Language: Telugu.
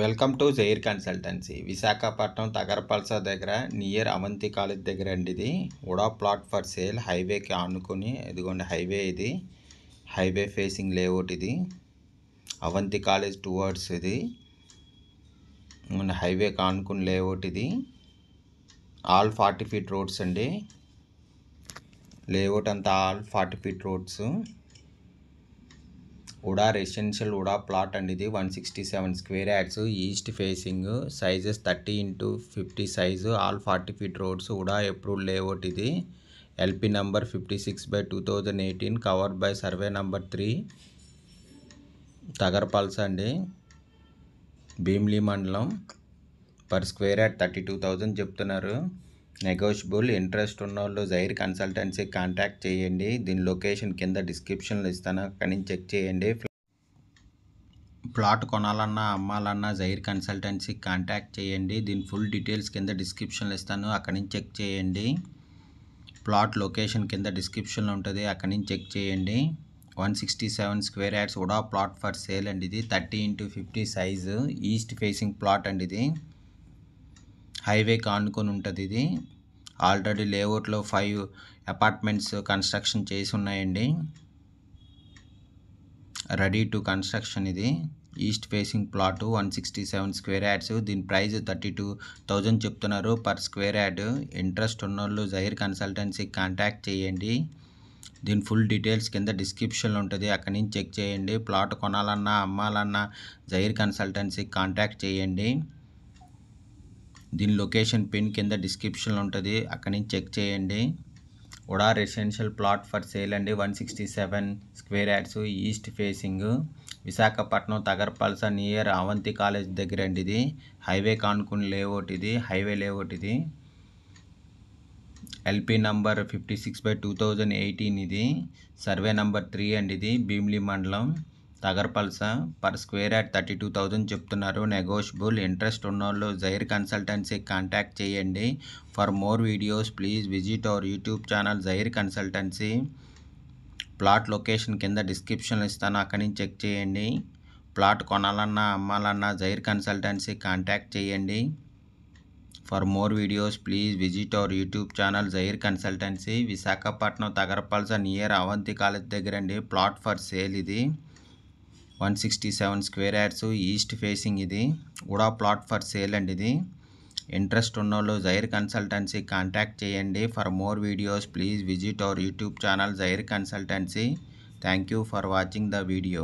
Welcome to Jair consultancy. Visakhapatnam Tagarapalsa దగ్గర నియర్ అవంతి కాలేజ్ దగ్గర అండి. ఇది ఉడా ప్లాట్ ఫర్ సేల్. హైవేకి ఆనుకుని ఇదిగోండి హైవే. ఇది హైవే ఫేసింగ్ లేఅవుట్. ఇది అవంతి కాలేజ్ టువర్డ్స్. ఇది హైవేకి ఆనుకుని లేఅవుట్. ఇది ఆల్ 40 feet రోడ్స్ అండి. లేఅవుట్ అంతా all 40 feet roads. UDA residential UDA plot అండి. ఇది 167 square yards, east facing, sizes 30x50 size, all 40 feet roads, UDA approved layout. ఇది LP number 56/2018, covered by survey number 3, Tagarapalsa అండి, భీమిలి మండలం. పర్ స్క్వేర్ యార్డ్ 32,000 చెప్తున్నారు. నెగోషియబుల్. ఇంట్రెస్ట్ ఉన్నోళ్ళు జైర్ కన్సల్టెన్సీ కాంటాక్ట్ చేయండి. దీని లొకేషన్ కింద డిస్క్రిప్షన్లో ఇస్తాను, అక్కడి నుంచి చెక్ చేయండి. ప్లాట్ కొనాలన్నా అమ్మాలన్నా జైర్ కన్సల్టెన్సీ కాంటాక్ట్ చేయండి. దీని ఫుల్ డీటెయిల్స్ కింద డిస్క్రిప్షన్లో ఇస్తాను, అక్కడి నుంచి చెక్ చేయండి. ప్లాట్ లొకేషన్ కింద డిస్క్రిప్షన్లో ఉంటుంది, అక్కడి నుంచి చెక్ చేయండి. 167 square yards Uda plot for sale అండి. ఇది 30x50 size, east facing plot అండి. ఇది హైవేకి ఆనుకొని ఉంటుంది. ఇది ఆల్రెడీ లేఅవుట్లో 5 అపార్ట్మెంట్స్ కన్స్ట్రక్షన్ చేసి ఉన్నాయండి, రెడీ టు కన్స్ట్రక్షన్. ఇది east facing plot, 167 square yards. దీని ప్రైస్ 32,000 చెప్తున్నారు పర్ స్క్వేర్ యార్డ్. ఇంట్రెస్ట్ ఉన్నోళ్ళు జైర్ కన్సల్టెన్సీ కాంటాక్ట్ చేయండి. దీని ఫుల్ డీటెయిల్స్ కింద డిస్క్రిప్షన్లో ఉంటుంది, అక్కడి నుంచి చెక్ చేయండి. ప్లాట్ కొనాలన్నా అమ్మాలన్నా జైర్ కన్సల్టెన్సీ కాంటాక్ట్ చేయండి. దీని లొకేషన్ పిన్ కింద డిస్క్రిప్షన్లో ఉంటుంది, అక్కడి నుంచి చెక్ చేయండి. UDA residential plot for sale అండి. 167 square yards, east facing, Visakhapatnam తగరపల్స near Avanti college దగ్గర అండి. ఇది హైవే కానుకుని లేఅవుట్. ఇది హైవే లేఅవుట్. ఇది ఎల్పి నంబర్ 56/2018. ఇది సర్వే నంబర్ 3 అండి. ఇది భీమిలి మండలం, తగరపల్స. పర్ స్క్వేర్ యార్డ్ 32,000 చెప్తున్నారు. నెగోషియబుల్. ఇంట్రెస్ట్ ఉన్నోళ్ళు జైర్ కన్సల్టెన్సీ కాంటాక్ట్ చేయండి. For more videos please visit our YouTube channel Jair consultancy. Plot location కింద డిస్క్రిప్షన్లో ఇస్తాను, అక్కడి నుంచి చెక్ చేయండి. ప్లాట్ కొనాలన్నా అమ్మాలన్నా జైర్ కన్సల్టెన్సీ కాంటాక్ట్ చేయండి. For more videos please visit our YouTube channel Jair consultancy. Visakhapatnam తగరపల్స near Avanti college దగ్గర అండి. Plot for sale. ఇది 167 square yards, ఈస్ట్ ఫేసింగ్. ఇది ఉడా ప్లాట్ ఫర్ సేల్ అండి. ఇది ఇంట్రెస్ట్ ఉన్నోళ్ళు జైర్ కన్సల్టెన్సీ కాంటాక్ట్ చేయండి. For more videos please visit our YouTube channel Jair consultancy. Thank you for watching the video.